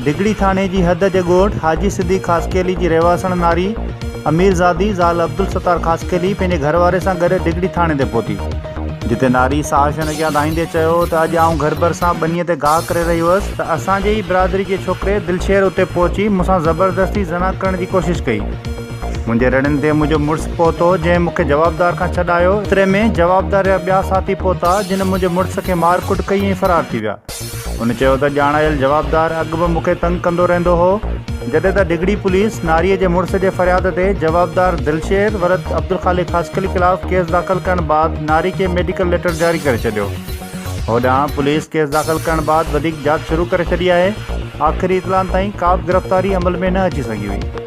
डिगड़ी थाने जी हद जे ॻोठ हाजी सिद्दीक़ ख़ासकेली जी रहवासण नारी अमीरज़ादी ज़ाल अब्दुल सत्तार ख़ासकेली पंहिंजे घरवारे सां गॾु डिगड़ी थाणे ते पहुती, जिते नारी साहशन अॻियां धाईंदे चयो त अॼु आउं घर भर सां बनीअ ते गाह करे रही हुअसि त असांजे ई बिरादरी जे छोकिरे दिलशेर उते पहुची मूंसां ज़बरदस्ती ज़ना करण जी कोशिशि कई। मुंहिंजे रड़नि ते मुंहिंजो मुड़ुसु पहुतो जंहिं मूंखे जवाबदार खां छॾायो। एतिरे में जवाबदार जा ॿिया साथी पहुता जिन मुंहिंजे मुड़ुस खे मारकुट कई ऐं फरार थी विया। उन चयो त ॼाणायल जवाबदार अॻु बि मूंखे तंग कंदो रहंदो हो। जॾहिं त डिगड़ी पुलिस नारीअ जे मुड़ुस जे फ़रियाद ते जवाबदार दिलशेर वरद अब्दुल ख़ालिक ख़ासकेली ख़िलाफ़ केस दाख़िल करण बाद नारी खे मेडिकल लेटर जारी करे छॾियो। होॾां पुलिस केस दाख़िल करण बाद वधीक जांच शुरू करे छॾी आहे। आख़िरी इतलाउनि ताईं का बि गिरफ़्तारी अमल में न अची सघी हुई।